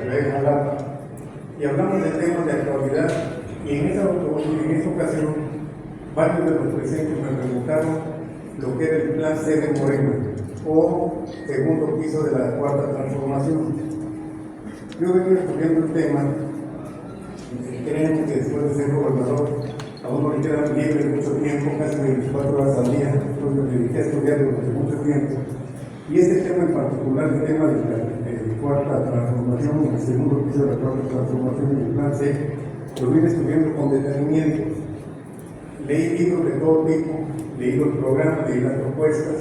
ciudad de Jalapa, y hablamos de temas de actualidad, y en esa ocasión varios de los presentes me preguntaron lo que era el Plan C de Morena, o segundo piso de la cuarta transformación. Yo venía estudiando el tema, y creo que después de ser gobernador, a uno le queda libre mucho tiempo, casi 24 horas al día, entonces me dediqué a estudiar durante mucho tiempo. Y este tema en particular, el tema de la cuarta transformación, el segundo piso de la cuarta transformación del Plan C, lo vine estudiando con detenimiento. Leí libros de todo tipo, leí los programas, leí las propuestas,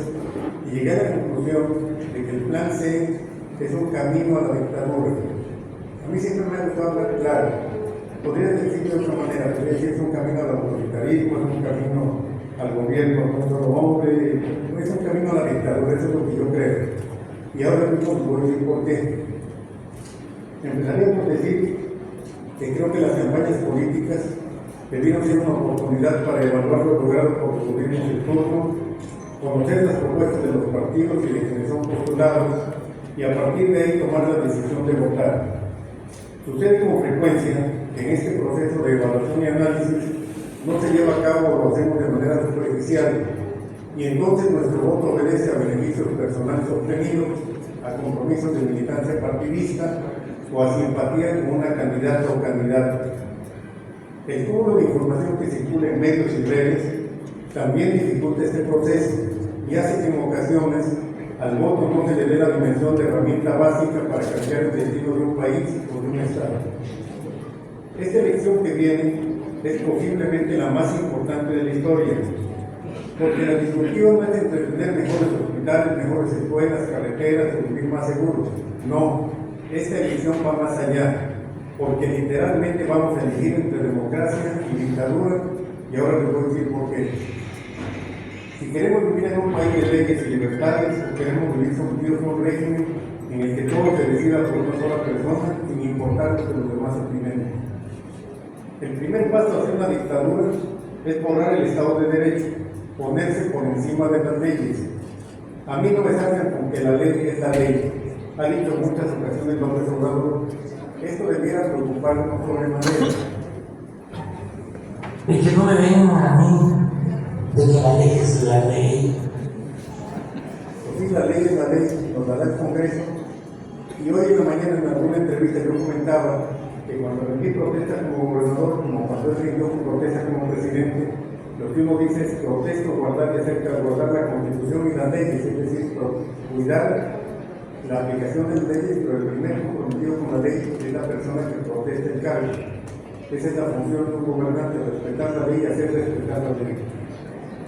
y llegué a la conclusión de que el Plan C es un camino a la dictadura. A mí siempre me ha gustado hablar claro. Podría decir de otra manera, podría decir que es un camino al autoritarismo, es un camino al gobierno con un solo hombre, no es un camino a la dictadura, eso es lo que yo creo. Y ahora mismo les voy a decir por qué. Empezaría por decir que creo que las campañas políticas debieron ser una oportunidad para evaluar lo logrado por los gobiernos del turno, conocer las propuestas de los partidos y de quienes son postulados, y a partir de ahí tomar la decisión de votar. Sucede con frecuencia que en este proceso de evaluación y análisis no se lleva a cabo o lo hacemos de manera superficial, y entonces nuestro voto obedece a beneficios personales obtenidos, a compromisos de militancia partidista o a simpatía con una candidata o candidato. El cúmulo de información que circula en medios y redes también dificulta este proceso y hace que en ocasiones al voto no se le dé la dimensión de herramienta básica para cambiar el destino de un país o de un estado. Esta elección que viene es posiblemente la más importante de la historia, porque la discusión no es entre tener mejores hospitales, mejores escuelas, carreteras o vivir más seguros. No, esta elección va más allá, porque literalmente vamos a elegir entre democracia y dictadura, y ahora les voy a decir por qué. Si queremos vivir en un país de leyes y libertades, o queremos vivir sometidos a un régimen en el que todo se decida por una sola persona, sin importar lo que los demás opinen. El primer paso hacia una dictadura es borrar el Estado de Derecho, ponerse por encima de las leyes. A mí no me salgan con que la ley es la ley. Ha dicho en muchas ocasiones López Obrador. Esto debiera preocuparnos sobremanera. Y que no me vengan a mí de que la ley es la ley. Pues sí, la ley es la ley, nos la da el Congreso. Y hoy en la mañana en alguna entrevista yo comentaba que cuando rendí protesta como gobernador, como cuando él rindió su protesta como presidente, lo que uno dice es protesto, guardar y hacer guardar la Constitución y las leyes, es decir, cuidar la aplicación de las leyes, pero el primer comprometido con la ley es la persona que protesta el cargo. Esa es la función de un gobernante, respetar la ley y hacer respetar la ley.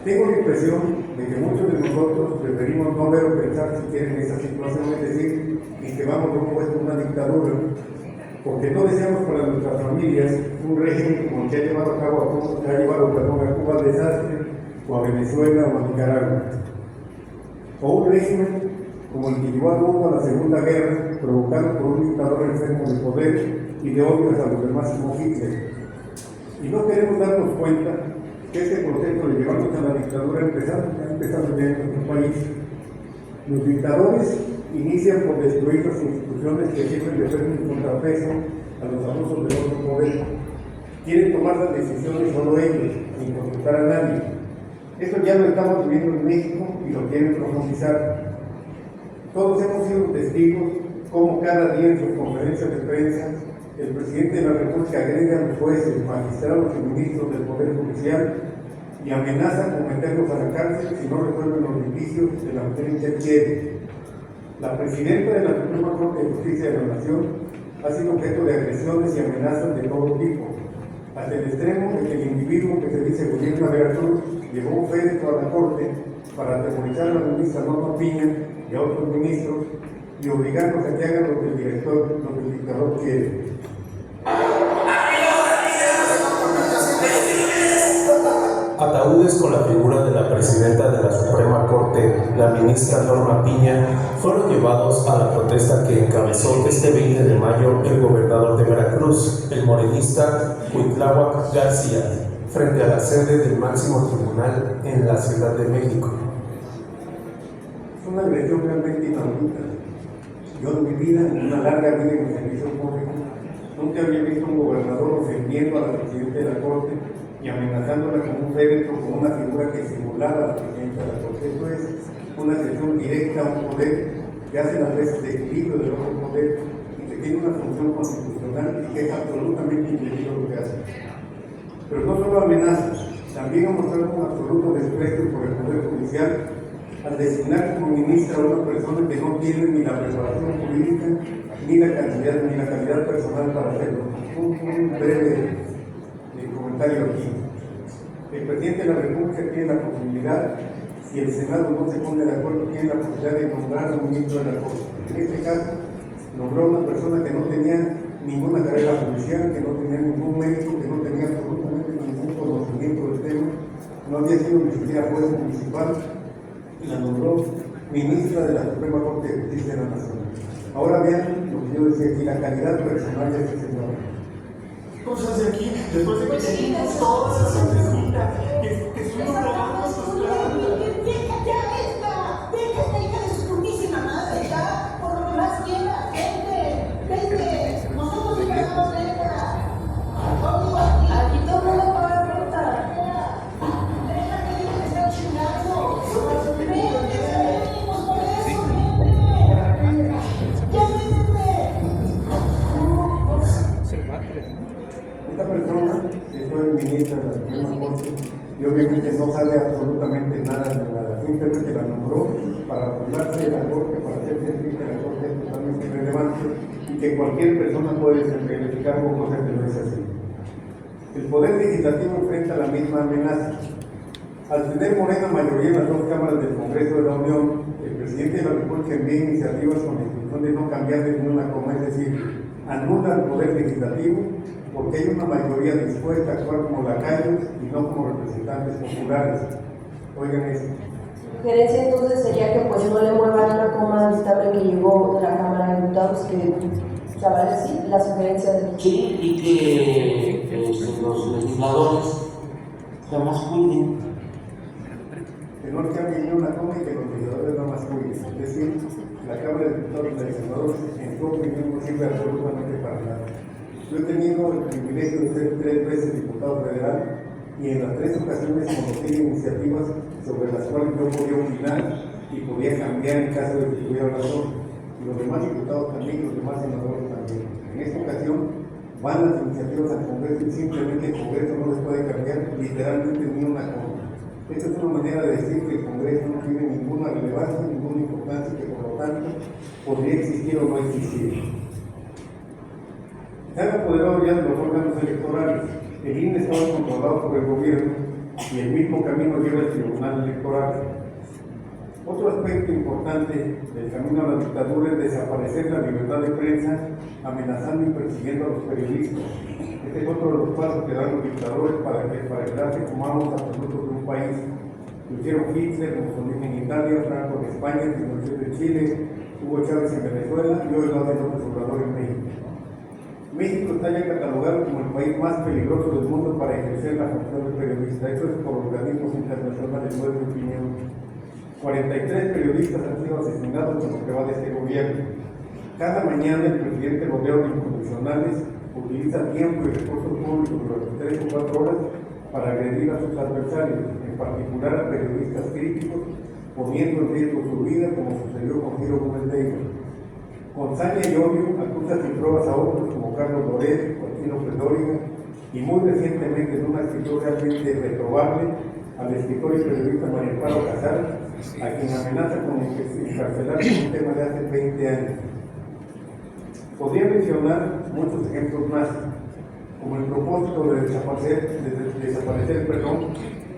Tengo la impresión de que muchos de nosotros preferimos no ver o pensar siquiera en esa situación, es decir, en que vamos rumbo a una dictadura, porque no deseamos para nuestras familias un régimen como el que ha llevado a cabo a Cuba al desastre, o a Venezuela o a Nicaragua, o un régimen como el que llevó a Cuba a la Segunda Guerra, provocado por un dictador enfermo de poder y de odios a los demás como Hitler. Y no queremos darnos cuenta que este proceso de llevarnos a la dictadura ha empezado ya en nuestro país. Los dictadores inician por destruir las instituciones que sirven de ser un contrapeso a los abusos del otro poder. Quieren tomar las decisiones solo ellos, sin consultar a nadie. Esto ya lo estamos viviendo en México y lo quieren profundizar. Todos hemos sido testigos cómo cada día en sus conferencias de prensa el presidente de la República agrede a los jueces, magistrados y ministros del Poder Judicial y amenaza con meterlos a la cárcel si no resuelven los litigios de la manera en que quiere. La presidenta de la Suprema Corte de Justicia de la Nación ha sido objeto de agresiones y amenazas de todo tipo, hasta el extremo de que el individuo que se dice gobierno de Veracruz llevó un féretro a la Corte para atemorizar a la ministra Norma Piña y a otros ministros y obligarlos a que hagan lo que el dictador quiere. Ataúdes con la figura de la presidenta de la Suprema Corte, la ministra Norma Piña, fueron llevados a la protesta que encabezó este 20 de mayo el gobernador de Veracruz, el morenista Cuitláhuac García, frente a la sede del máximo tribunal en la Ciudad de México. Es una agresión realmente inaudita. Yo en mi vida, en una larga vida en mi servicio público, Nunca había visto un gobernador ofendiendo a la presidenta de la Corte y amenazándola con un féretro, con una figura que simulaba a la presidenta de la Corte. Esto es una agresión directa a un poder que hace las veces de equilibrio del otro poder y que tiene una función constitucional y que es absolutamente indebido lo que hace. Pero no solo amenazas, también ha mostrado un absoluto desprecio por el Poder Judicial al designar como ministra a una persona que no tiene ni la preparación jurídica ni la calidad personal para hacerlo. Un breve comentario aquí. El presidente de la República tiene la posibilidad, si el Senado no se pone de acuerdo, tiene la posibilidad de nombrar a un ministro de la Corte. En este caso, nombró a una persona que no tenía ninguna carrera judicial, que no tenía ningún mérito, que no tenía absolutamente ningún conocimiento del tema, no había sido ni siquiera juez municipal, y la nombró ministra de la Suprema Corte de Justicia de la Nación. Ahora vean lo que yo decía aquí, la calidad personal de este señor. ¿Qué cosa hace aquí? Después de que seguimos todas esas preguntas, que estuvimos robando estos planes. Deja esta hija de su putísima madre, ya, por lo demás quiera, vente, nosotros pagamos renta. Aquí todo el mundo paga renta. Deja que diga que está chingando. Venimos por eso, Esta persona que fue ministra de la Suprema Corte y obviamente no sabe absolutamente nada de nada, simplemente la nombró para burlarse de la Corte, para hacer sentir que la Corte es totalmente irrelevante y que cualquier persona puede verificar con cosas que no es así. El Poder Legislativo enfrenta la misma amenaza. Al tener Morena mayoría en las dos cámaras del Congreso de la Unión, el presidente de la República envía iniciativas con la intención de no cambiar de ninguna coma, es decir, anula el Poder Legislativo porque hay una mayoría dispuesta a actuar como lacayos y no como representantes populares. Oigan eso. Sugerencia entonces sería que pues no le muevan una coma al dictamen que llegó de la Cámara de Diputados, que ya vale sí, la sugerencia de... Sí, y que los legisladores se más cuiden. Que no cambie ni una coma y que los legisladores no más cuiden. Es decir, la Cámara de Diputados y legisladores en su opinión no sirve absolutamente para nada. Yo he tenido el privilegio de ser 3 veces diputado federal y en las 3 ocasiones conocí iniciativas sobre las cuales yo podía opinar y podía cambiar en caso de que tuviera razón. Y los demás diputados también, los demás senadores también. En esta ocasión van las iniciativas al Congreso y simplemente el Congreso no les puede cambiar literalmente ni una coma. Esta es una manera de decir que el Congreso no tiene ninguna relevancia, ninguna importancia, que por lo tanto podría existir o no existir. Se han apoderado ya de los órganos electorales. El INE estaba controlado por el gobierno y el mismo camino lleva el Tribunal Electoral. Otro aspecto importante del camino a la dictadura es desaparecer la libertad de prensa, amenazando y persiguiendo a los periodistas. Este es otro de los pasos que dan los dictadores para quedarse como amos absolutos de un país. Lo hicieron Hitler, Mussolini en Italia, Franco en España, Pinochet en Chile, Hugo Chávez en Venezuela y hoy lo hace López Obrador en México. México está ya catalogado como el país más peligroso del mundo para ejercer la función de periodista. Esto es por organismos internacionales, no es mi opinión. 43 periodistas han sido asesinados en lo que va de este gobierno. Cada mañana el presidente rodea de incondicionales utiliza tiempo y recursos públicos durante 3 o 4 horas para agredir a sus adversarios, en particular a periodistas críticos, poniendo en riesgo su vida, como sucedió con Ciro Gómez Leiva. Con saña y odio acusa sin pruebas a otros como Carlos Loret, Joaquín López Dóriga y muy recientemente en una actitud realmente reprobable al escritor y periodista María Amparo Casar, a quien amenaza con encarcelar por un tema de hace 20 años. Podría mencionar muchos ejemplos más, como el propósito de desaparecer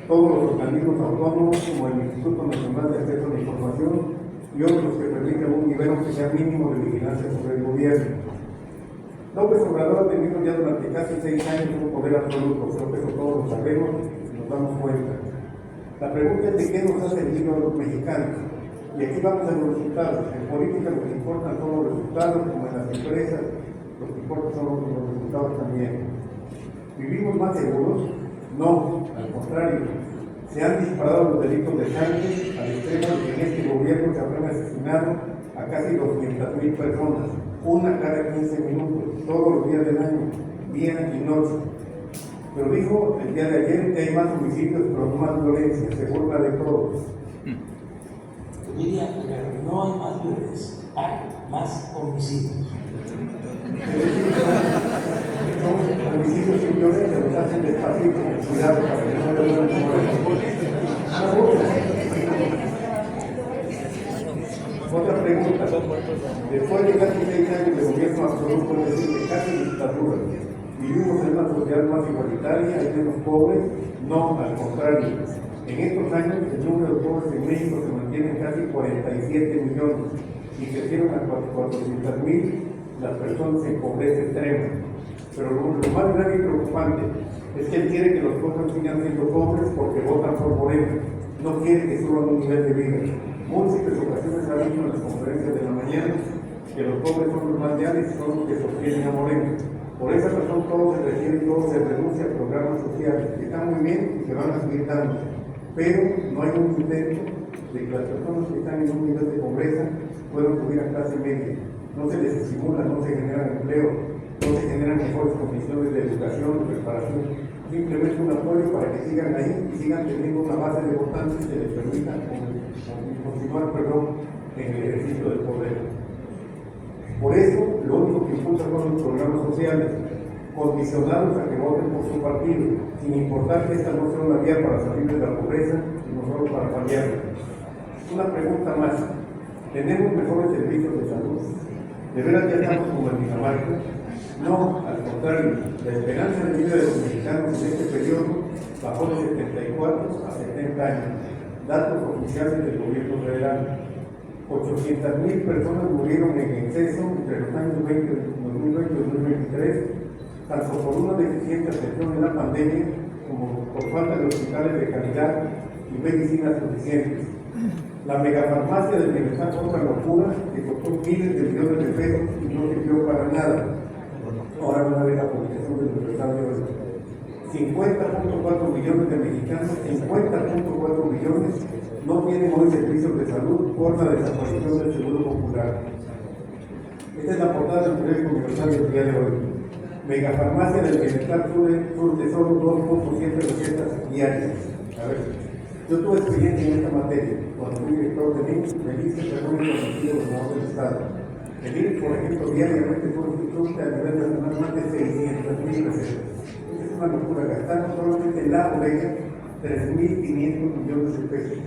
todos los organismos autónomos como el Instituto Nacional de Acceso a la Información y otros que permitan un nivel aunque sea mínimo de vigilancia sobre el gobierno. López Obrador ha tenido ya durante casi 6 años un poder absoluto, creo que eso todos lo sabemos y nos damos cuenta. La pregunta es de qué nos ha servido a los mexicanos. Y aquí vamos a los resultados. En política lo que importan son los resultados, como en las empresas, lo que importa son los resultados también. ¿Vivimos más seguros? No, al contrario. Se han disparado los delitos de sangre al extremo de que en este gobierno se habrán asesinado a casi 200,000 personas. una cada 15 minutos, todos los días del año, día y noche. Pero dijo el día de ayer que hay más homicidios, pero no más violencia, se burla de todos. Diría, pero no hay más violencia, hay más homicidios. Son homicidios sin violencia, los hacen despacito, con cuidado, para que no le duelen Otra pregunta. Después de casi 6 años de gobierno absoluto, es decir, de casi dictadura, vivimos en una sociedad más igualitaria, hay menos pobres. No, al contrario. En estos años, el número de pobres en México se mantiene en casi 47 millones y crecieron a 400,000 las personas en pobreza extrema. Pero lo más grave y preocupante es que él quiere que los pobres sigan siendo pobres porque votan por Morena. No quiere que suban un nivel de vida. Múltiples ocasiones ha dicho en las conferencias de la mañana que los pobres son los más leales y son los que sostienen a Morena. Por esa razón todo se refiere, todo se reduce a programas sociales que están muy bien y que van a seguir dando. Pero no hay un intento de que las personas que están en un nivel de pobreza puedan subir a clase media. No se les estimula, no se generan empleo, no se generan mejores condiciones de educación, de preparación. Simplemente un apoyo para que sigan ahí y sigan teniendo una base de votantes que les permita continuar en el ejercicio del poder. Por eso, lo único que impulsa son los programas sociales, condicionados a que voten por su partido, sin importar que esta no sea una vía para salir de la pobreza, sino solo para paliarla. Una pregunta más. ¿Tenemos mejores servicios de salud? ¿De veras ya estamos como en Dinamarca? No, al contrario, la esperanza de vida de los mexicanos en este periodo bajó de 74 a 70 años, datos oficiales del gobierno federal. 800,000 personas murieron en exceso entre los años 2020 y 2023, tanto por una deficiente atención en la pandemia como por falta de hospitales de calidad y medicinas suficientes. La megafarmacia del bienestar fue una locura que costó miles de millones de pesos y no sirvió para nada. Ahora van a ver la publicación del Universal de hoy. 50.4 millones de mexicanos, 50.4 millones no tienen hoy servicios de salud por la desaparición del Seguro Popular. Esta es la portada del periódico Universal del día de hoy. Megafarmacia del bienestar surte solo 2.7 recetas diarias. A ver, yo tuve experiencia en esta materia. Cuando fui director de IMSS, me hice perdón conocido gobernador del Estado. El IMSS, por ejemplo, diariamente surte a nivel nacional más de 600,000 recetas. Es una locura. Gastaron solamente en la bodega 3.500 millones de pesos.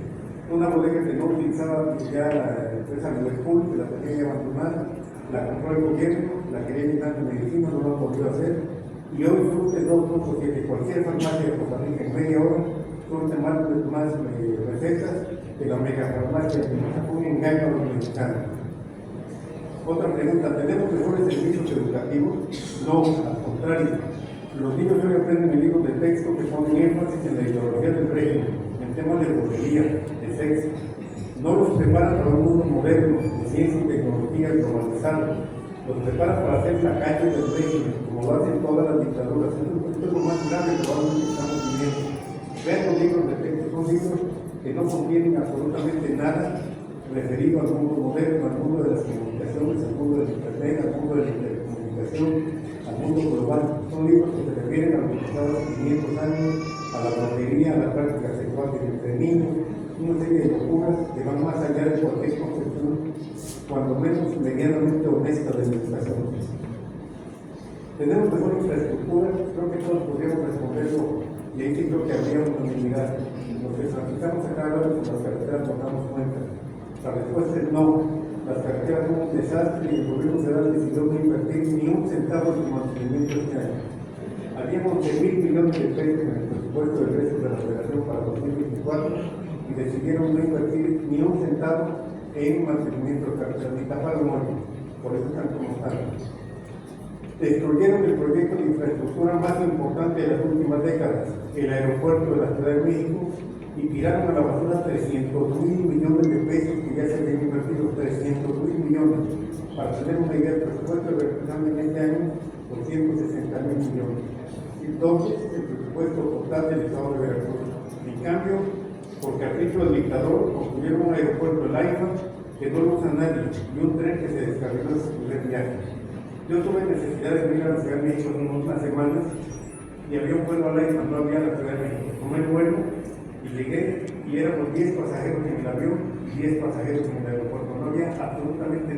Una bodega que no utilizaba ya la empresa Liverpool, que la tenía abandonada, la compró el gobierno, la quería llenar de medicina, no lo ha podido hacer, y hoy surte 2.7. Cualquier farmacia de Costa Rica en media hora surte más recetas que la megafarmacia, que nos fue un engaño a los mexicanos. Otra pregunta, ¿tenemos mejores servicios educativos? No, al contrario. Los niños hoy aprenden en libros de texto que ponen énfasis en la ideología del régimen, en temas de brujería, de sexo. No los preparan para un mundo moderno, de ciencia y tecnología globalizado. Los preparan para hacer lacayos del régimen, como lo hacen todas las dictaduras. Esto es lo más grave que probablemente estamos viviendo. Vean los libros de texto, son libros que no contienen absolutamente nada referido al mundo moderno, al mundo de las comunicaciones, al mundo del internet, al mundo de la telecomunicación, al mundo global. Son libros que se refieren a los pasados 500 años, a la brujería, a la práctica sexual entre niños, una serie de locuras que van más allá de cualquier concepción, cuando menos medianamente honesta de la educación. ¿Tenemos mejor infraestructura? Creo que todos podríamos responderlo, y ahí sí creo que habría unanimidad. Los que transitamos a cada lado por las carreteras nos damos cuenta. La respuesta es no. Las carreteras son un desastre y el gobierno federal decidió no invertir ni un centavo en su mantenimiento este año. Había 11,000 millones de pesos en el presupuesto de egresos de la Federación para 2024 y decidieron no invertir ni un centavo en mantenimiento de carreteras, ni tapar el muerto. Por eso están como están. Destruyeron el proyecto de infraestructura más importante de las últimas décadas, el aeropuerto de la Ciudad de México, y tiraron a la basura 300,000 millones de pesos que ya se habían invertido, 300,000 millones. Para tener una idea, el presupuesto de Veracruz en este año, 260,000 millones. Entonces, el presupuesto total del Estado de Veracruz. En cambio, por capricho del dictador, construyeron un aeropuerto, el AIFA, que no lo usa nadie, y un tren que se descarriló en su primer viaje. Yo tuve necesidad de venir a la Ciudad de México en unas semanas y había un vuelo al aire cuando había a la Ciudad de México. Tomé el vuelo y llegué y éramos 10 pasajeros en el avión y 10 pasajeros en el aeropuerto. No había absolutamente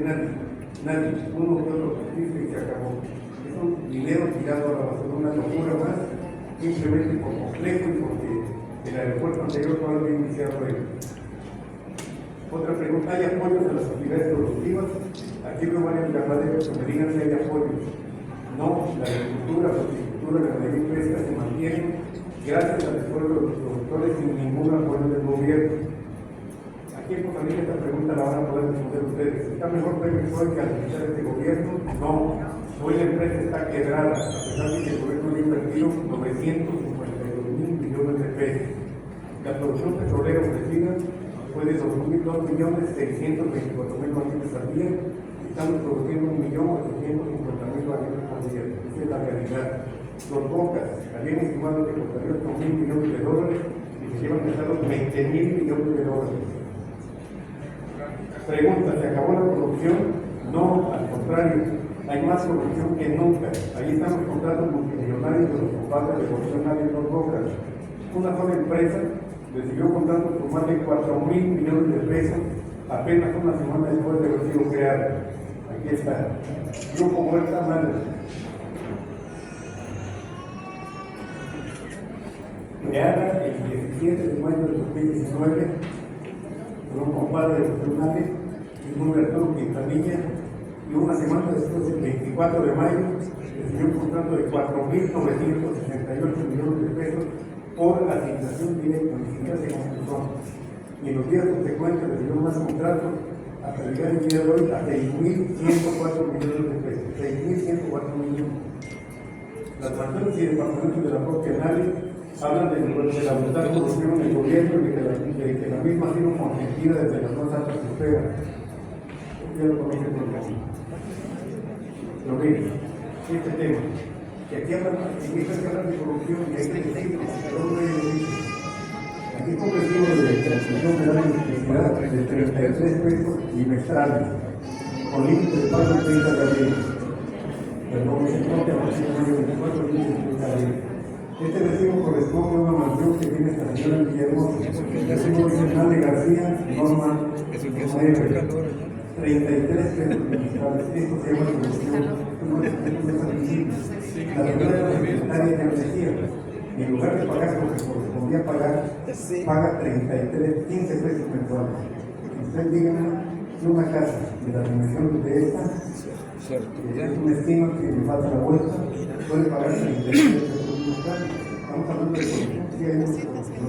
nadie, uno que otro taxista y se acabó. Es un dinero tirado a la basura, una locura más, simplemente por complejo y porque el aeropuerto anterior no había iniciado él. Otra pregunta, ¿hay apoyos de las actividades productivas? Aquí veo varios ganaderos que me digan si hay apoyos. No, la agricultura, la horticultura, la ganadería y pesca se mantienen gracias al esfuerzo de los productores sin ningún apoyo del gobierno. Aquí en Costa Rica esta pregunta la van a poder responder ustedes. ¿Está mejor Pemex hoy que al iniciar este gobierno? No. Hoy la empresa está quebrada, a pesar de que el gobierno ha invertido 952.000 millones de pesos. La producción petrolera ofrecida fue de 2.624.000 barriles al día. Estamos produciendo 1.850.000 barriles al día. Esa es la realidad. Los Bocas habían estimado que costaría 8.000 millones de dólares y se llevan gastados 20.000 millones de dólares. Pregunta, ¿se acabó la corrupción? No, al contrario, hay más corrupción que nunca. Ahí están los contratos multimillonarios de los compadres revolucionarios Los Bocas. Una sola empresa recibió contratos por más de 4.000 millones de pesos apenas una semana después de haber sido creada. Aquí está. Grupo Huerta Madre. Creada el 17 de mayo de 2019 por un compadre de los tribunales, un Arturo Quintanilla, y una semana después, el 24 de mayo, recibió un contrato de 4.968 millones de pesos por asignación directa, ni siquiera se concretó. Y en los días subsecuentes recibió más contratos hasta llegar el día de hoy a 6.104 millones de pesos. 6.104 millones. Las mansiones y departamentos de la propia ANALI hablan de la brutal corrupción del gobierno y de que la misma ha sido consentida desde las más altas esferas. Ya lo conocen por acá. Lo mismo, este tema, que aquí hablan de corrupción y hay que decirlo, pero no hay que decirlo. Aquí está un recibo de transmisión de la electricidad de 33 pesos bimestrales, con límite de pago de 30 de abril. Perdón, me encontré a 24 días de 30 de abril. Este recibo corresponde a una mansión que tiene esta señora en Villahermosa. El recibo dice Nale García, Norma, 33 pesos bimestrales. Esto se llama corrupción. No es admisible. La primera secretaria de decía, y en lugar de pagar lo que correspondía pagar, paga 15 pesos mensuales. Usted dígame, si una casa de la dimensión de esta, es una estima que me falta la vuelta, puede pagar 33 pesos mensuales. Estamos hablando de corrupción, sí hay mucha corrupción.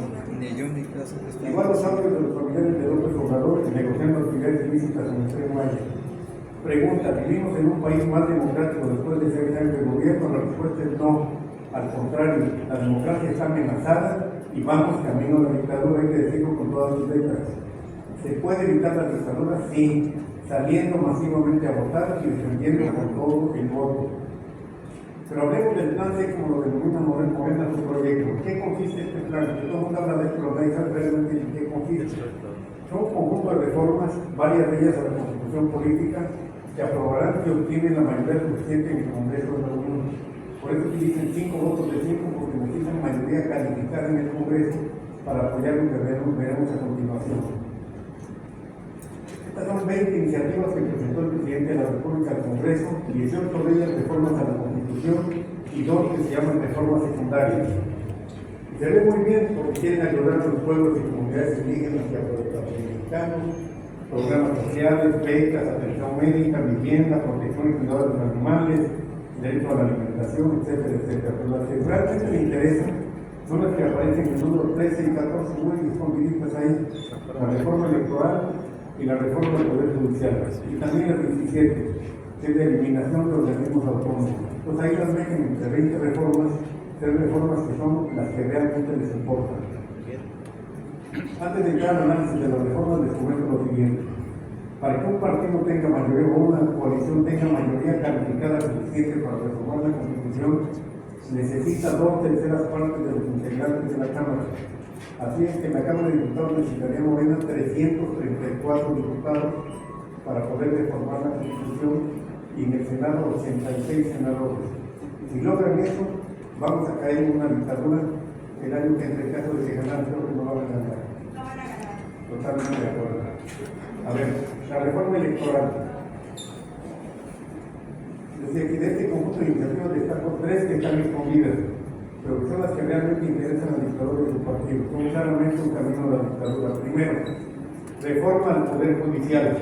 Igual los audios de los familiares de López Obrador negociando actividades ilícitas en el Tren Maya. Pregunta, ¿vivimos en un país más democrático después de 6 años de gobierno? La respuesta es no. Al contrario, la democracia está amenazada y vamos camino a la dictadura, hay que decirlo con todas sus letras. ¿Se puede evitar la dictadura? Sí, saliendo masivamente a votar y defendiendo con todo el voto. Pero hablemos del plan C, como lo denomina Morena su proyecto. ¿En qué consiste este plan? Todo el mundo habla de esto, pero nadie sabe realmente en qué consiste. Son un conjunto de reformas, varias de ellas a la Constitución Política, que aprobarán si obtienen la mayoría suficiente en el Congreso de la Unión. Por eso se dicen 5 votos de 5, porque necesitan mayoría calificada en el Congreso para apoyar lo que veremos a continuación. Estas son 20 iniciativas que presentó el presidente de la República al Congreso, 18 de ellas reformas a la Constitución y 2 que se llaman reformas secundarias. Y se ve muy bien porque quieren ayudar a los pueblos y comunidades indígenas y afroamericanos, programas sociales, becas, atención médica, vivienda, protección y cuidado de los animales, derecho a la alimentación, etcétera, etcétera. Pero las que realmente me interesan son las que aparecen en el número 13 y 14, muy escondiditas ahí, la reforma electoral y la reforma del Poder Judicial, y también la 17, que es de eliminación de organismos autónomos. Entonces ahí las ven entre 20 reformas, 3 reformas que son las que realmente les importan. Antes de entrar al análisis de las reformas, les comento lo siguiente. Para que un partido tenga mayoría o una coalición tenga mayoría calificada suficiente para reformar la Constitución, necesita 2/3 partes de los integrantes de la Cámara. Así es que en la Cámara de Diputados necesitaría Morena 334 diputados para poder reformar la Constitución y en el Senado 86 senadores. Si logran eso, vamos a caer en una dictadura el año que entre caso de que ganar, creo que no van a ganar. Totalmente de acuerdo. A ver, la reforma electoral. Desde que de este conjunto de iniciativas destaco tres que están escondidas, pero que son las que realmente interesan al dictador de su partido. Son claramente un camino a la dictadura. Primero, reforma al Poder Judicial,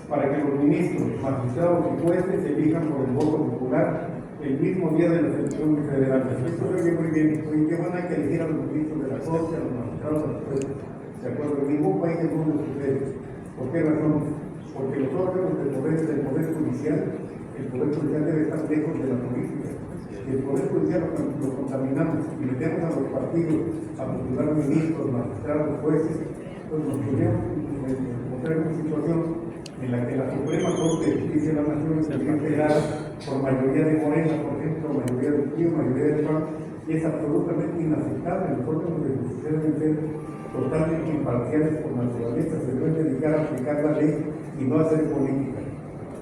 para que los ministros, magistrados y jueces se elijan por el voto popular el mismo día de las elecciones federales. Esto se oye muy bien. Oye, ¿qué van a que elegir a los ministros de la Corte, a los magistrados, a los jueces? De acuerdo, en ningún país del mundo sucede. ¿Por qué razón? Porque los órganos del Poder Judicial, el Poder Judicial debe estar lejos de la política. Si el Poder Judicial lo contaminamos y metemos a los partidos a postular ministros, magistrados, jueces, pues nos podríamos encontrar en una situación en la que la Suprema Corte de Justicia de la Nación estaría integrada por mayoría de Morena, por ejemplo, mayoría del PRI, mayoría del PAN, y es absolutamente inaceptable. Los órganos de justicia deben ser totalmente imparciales por naturaleza, se deben dedicar a aplicar la ley y no a hacer política.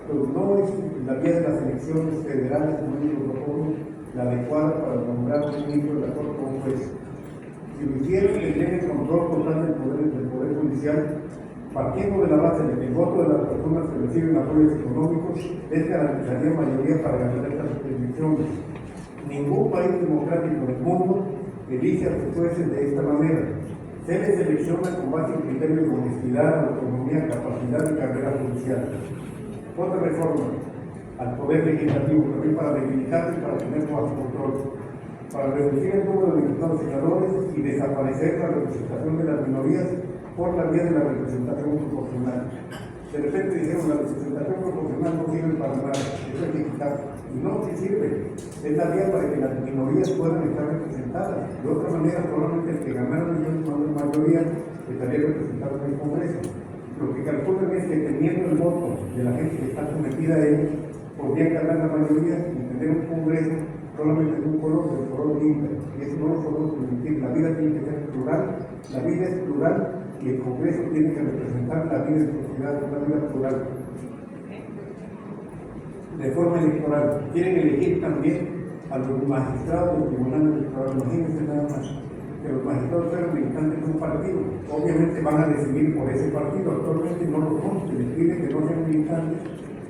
Pero no es la vía de las elecciones federales, como dice el protocolo, la adecuada para nombrar un ministro de la Corte como juez. Si lo hicieron, tendrían el control total del poder Judicial, partiendo de la base de que el voto de las personas que reciben apoyos económicos es garantizaría mayoría para ganar estas elecciones. Ningún país democrático del mundo elige a sus jueces de esta manera. Se les selecciona con base en criterios de honestidad, autonomía, capacidad y carrera judicial. Otra reforma al Poder Legislativo, también para debilitarse y para tener bajo control, para reducir el número de diputados y senadores y desaparecer la representación de las minorías por la vía de la representación proporcional. De repente dijeron la representación proporcional no sirve para nada, eso hay que quitar. Y no, sí sirve. Es la vía para que las minorías puedan estar representadas. De otra manera, solamente el que ganara la mayoría estaría representado en el Congreso. Lo que calculan es que teniendo el voto de la gente que está sometida a ellos, podrían ganar la mayoría y tener un Congreso solamente de un color, del color libre. Y eso no lo podemos permitir. La vida tiene que ser plural, la vida es plural y el Congreso tiene que representar la vida de sociedad, una vida plural. Reforma electoral. Quieren elegir también a los magistrados del Tribunal Electoral. Imagínense nada más que los magistrados fueron militantes de un partido. Obviamente van a decidir por ese partido. Actualmente no lo son. Se les pide que no sean militantes,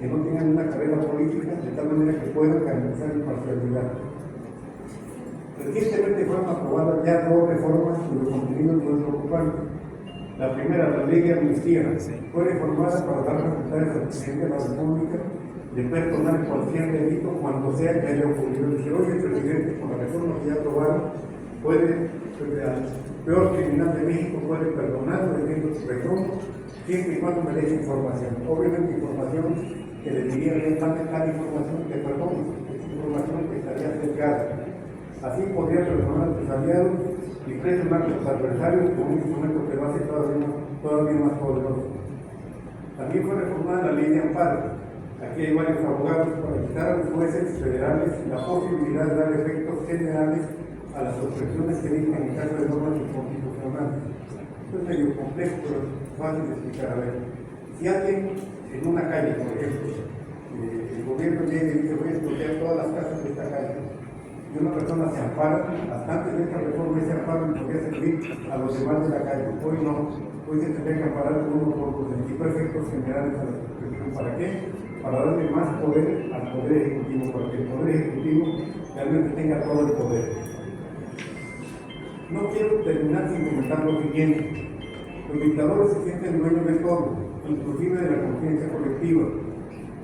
que no tengan una carrera política, de tal manera que puedan garantizar imparcialidad. Recientemente fueron aprobadas ya dos reformas cuyo contenido no es preocupante. La primera, la ley de amnistía, fue reformada para dar facultades al presidente de la República de perdonar cualquier delito cuando sea que haya ocurrido. Dice, oye, el presidente, con la reforma que ya aprobaron, al peor criminal de México puede perdonarlo debiendo su perdón, siempre y cuando me dé información. Obviamente información que le diría bien tal información que perdón, es información que estaría sesgada. Así podría perdonar a sus aliados y presionar a sus adversarios con un instrumento que lo hace todavía más poderoso. También fue reformada la ley de amparo. Aquí hay varios abogados para quitar a los jueces federales la posibilidad de dar efectos generales a las objeciones que dicen en caso de normas inconstitucionales. Esto es medio complejo, pero fácil de explicar. A ver, si alguien en una calle, por ejemplo, el gobierno llega y dice voy a expropiar todas las casas de esta calle, y una persona se ampara, hasta antes de esta reforma ese amparo le podría servir a los demás de la calle. Hoy no, hoy se tendría que amparar uno por otro, el tipo de efectos generales a la expropiación. ¿Para qué? Para darle más poder al Poder Ejecutivo, para que el Poder Ejecutivo realmente tenga todo el poder. No quiero terminar sin comentar lo siguiente. Los dictadores se sienten dueños de todo, inclusive de la conciencia colectiva.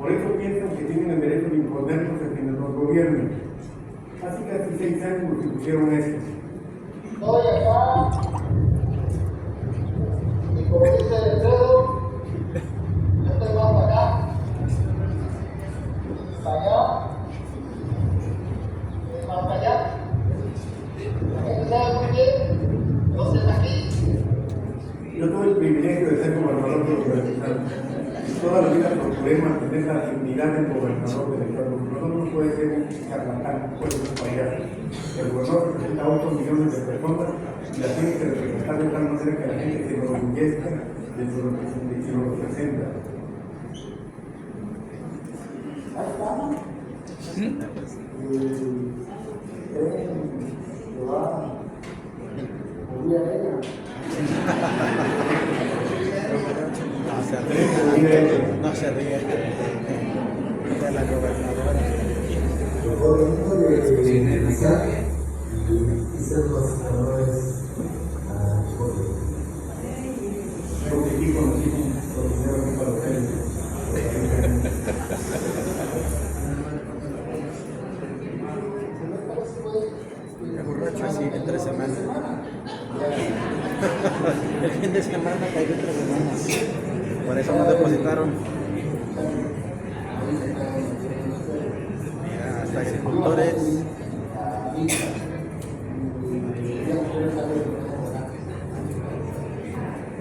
Por eso piensan que tienen el derecho de imponernos a quienes nos gobiernen. Hace casi 6 años nos impusieron esto. Estoy acá, y como dice el Alfredo, yo estoy más para acá, para allá, más para allá. La gente sabe muy bien, yo estoy aquí. Yo tuve el privilegio de ser gobernador de la universidad. Toda la vida procuré mantener la dignidad del gobernador del Estado. El gobernador no puede ser un charlatán, no puede ser un payaso. El gobernador representa a 8 millones de personas y la tiene que representar de tal manera que la gente se enorgullezca de su representa. No se ríe de la gobernadora. Lo bonito de iniciar y ser los ganadores Porque aquí conocimos los primeros para ustedes. El borracho así entre semana. El fin de semana cayó entre semanas. Por eso nos depositaron. Mira, hasta agricultores.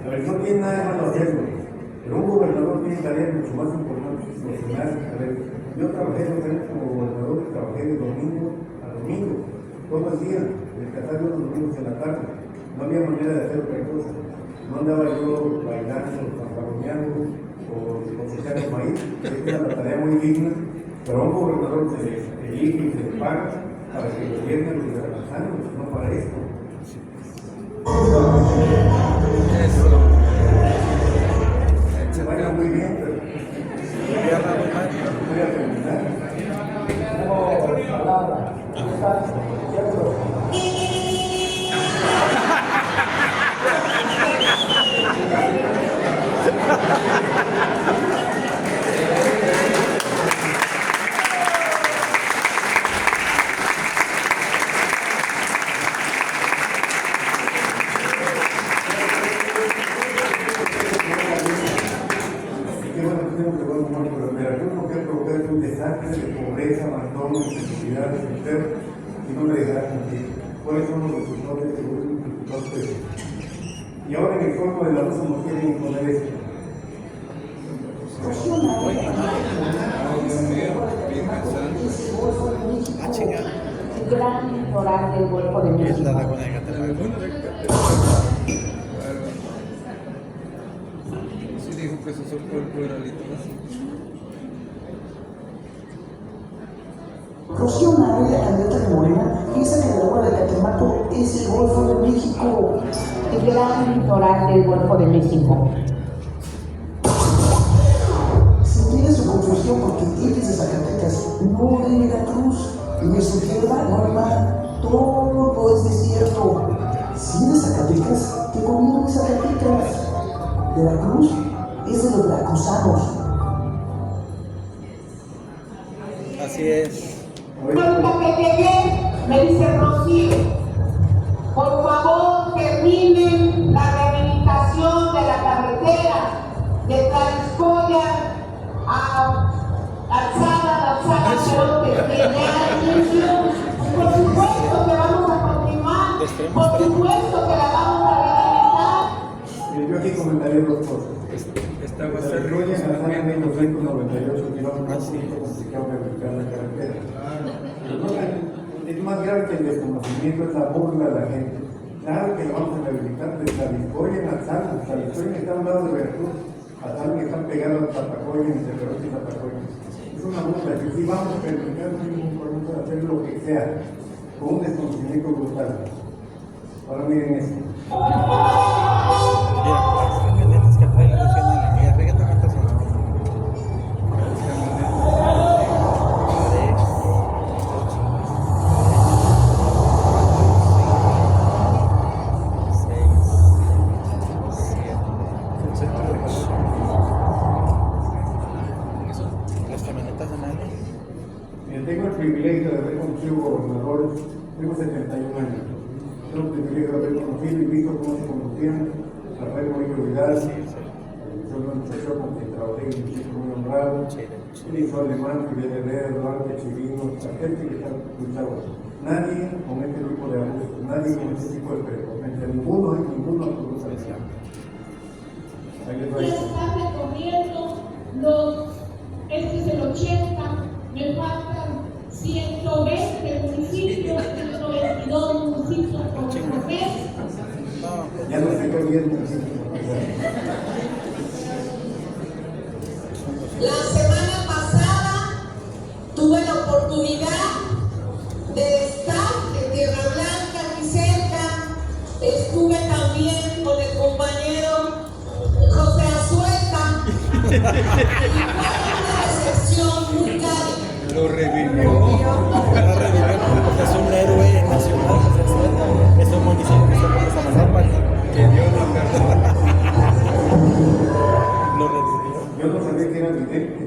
A ver, no tiene nada de malo hacerlo, pero un gobernador tiene tareas mucho más importantes que solucionar. A ver, yo trabajé 2 años como gobernador, trabajé de domingo a domingo, todo el día, descansando los domingos en la tarde. No había manera de hacer otra cosa. No andaba yo bailando, fanfarroneando o cosechando maíz. Esta era la tarea muy digna, pero a un gobernador se le elige y se le paga para que gobierne los veracruzanos, no para esto. Se baila muy bien, pero voy a terminar. Qué bueno que tengo que ver un muerto, pero Veracruz no quiere provocar un desastre de pobreza, abandono, inseguridad, desempleo, y no me dejará mentir. ¿Cuáles son los resultados de según los resultados? Y ahora en el colmo de la luz nos quieren imponer esto. Gran litoral del Golfo de Es la México. laguna de Catepec. Sí dijo que su cuerpo era litoral. Rocío Nale, la candidata de Morena, piensa que el agua de Catemaco es el Golfo de México. El gran litoral del Golfo de México. Se entiende su confusión porque él es de Zacatecas, no de Veracruz. En su tierra no hay mar, todo es desierto. Si eres de Zacatecas, te conviene en Zacatecas. Veracruz es de los veracruzanos. Así es. Hasta que llegué, me dice Rocío, por favor terminen la rehabilitación de la carretera de Tlaxcoya a Alzada, Perote, que ya inició. Por supuesto que vamos a continuar, por supuesto que la vamos a rehabilitar. Yo aquí comentaría 2 cosas. Esta va a Se ser recuerda en la zona de 298 kilómetros, es complicado rehabilitar la carretera. Es más grave que el desconocimiento, es la burla de la gente. Claro que lo vamos a rehabilitar desde Tlaxcoya en Alzada. Tlaxcoya está a un lado de Veracruz, Alzada que está pegado a Tapacoya, entre Perote y Tapacoya. Es una burla, que sí vamos a rehabilitar, no hay ningún problema de hacer lo que sea, con un desconocimiento brutal. Ahora miren esto. Mira, las camionetas que trae la nacional. Mira, fíjate cuántas son. Las camionetas de nadie. Tengo el privilegio de haber conocido gobernadores, tengo 71 años. Tengo el privilegio de haber conocido y visto cómo se conducían Rafael Morillo Vidal, soy un muchacho con quien trabajé, un muchacho muy honrado, él hizo Alemán, Fidel Herrera, Duarte, Chirino, la gente que está luchando. Nadie con este tipo de abusos, nadie con este tipo de prepotencia, ninguno absolutamente. Ahí les va Voy a esto. estar recorriendo este es el 80, me faltan 120 municipios, 122 municipios por recorrer. Ya no estoy corriendo. La semana pasada tuve la oportunidad estuve también con el compañero José Azueta y fue una decepción muy grande. Lo revivió. Es un héroe nacional, José Azueta. Es un municipio que está por Samanapan. Que Dios lo perdone. Lo revivió. Yo no sabía que era vidente.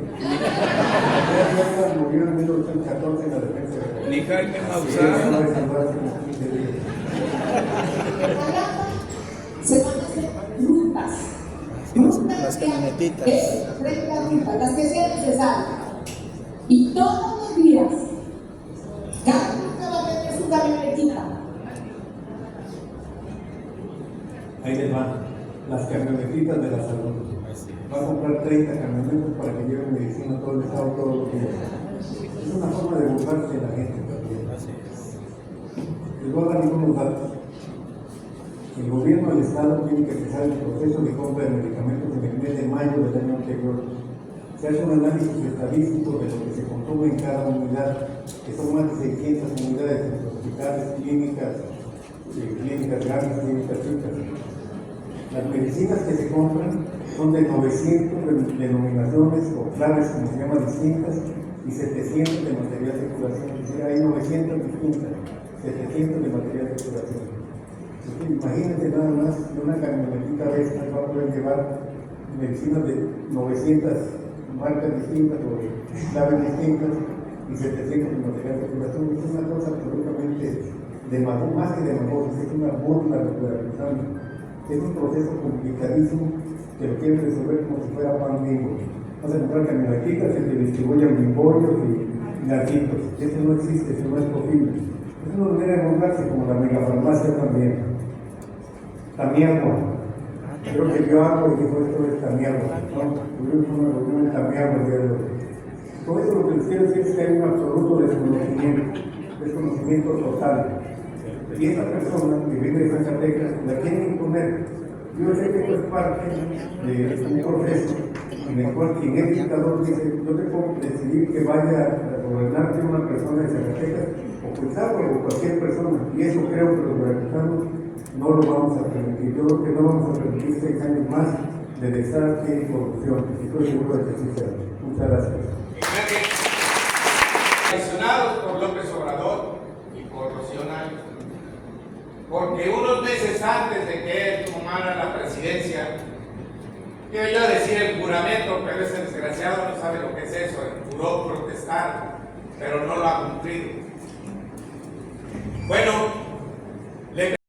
José murió en 1914 en la defensa de Ni Jaime la Maussan. Se van a hacer rutas. Las camionetitas. Frente a rutas, las que sean necesarias. Y todos los días, cada ruta va a tener su camionetita. Ahí les van las camionetitas de la salud. Va a comprar 30 camionetas para que lleven medicina a todo el estado todos los días. Es una forma de burlarse de la gente también. Les voy a dar algunos datos. El gobierno del estado tiene que empezar el proceso de compra de medicamentos en el mes de mayo del año anterior. Se hace un análisis estadístico de lo que se consume en cada unidad, que son más de 600 unidades en hospitales, clínicas grandes, clínicas chicas. Las medicinas que se compran son de 900 denominaciones o claves, como se llama, distintas, y 700 de material de curación. Es decir, hay 900 distintas, 700 de material de curación. Imagínense nada más que una camionetita de estas va a poder llevar medicinas de 900 marcas distintas o claves distintas y 700 de material de curación. Es una cosa absolutamente más que demagógica, es una burla de lo que realizamos. Es un proceso complicadísimo que lo quieren resolver como si fuera pan Bimbo. Vas a comprar camionetitas que te distribuyan bimbollos y gatitos. Eso no existe, eso no es posible. Es una manera de burlarse, como la megafarmacia también. Tamiagua. Creo que yo hago y dijo esto es Tamiagua. Tuvimos una reunión en Tamiagua el día de hoy. Con eso lo que les quiero decir es que hay un absoluto desconocimiento total. Y esta persona que viene de Zacatecas la quieren imponer. Yo sé que esto es parte de un proceso en el cual quien es dictador dice: yo te puedo decidir que vaya a gobernarte una persona de Zacatecas o Cuitzahua o cualquier persona. Y eso creo que los veracruzanos no lo vamos a permitir. Yo creo que no vamos a permitir 6 años más de desastre y corrupción. Estoy seguro de que sí será. Muchas gracias. Traicionados por López Obrador y por Rocío Nale. Porque unos meses antes de que él tomara la presidencia, yo iba a decir el juramento, pero ese desgraciado no sabe lo que es eso, él juró protestar, pero no lo ha cumplido. Bueno,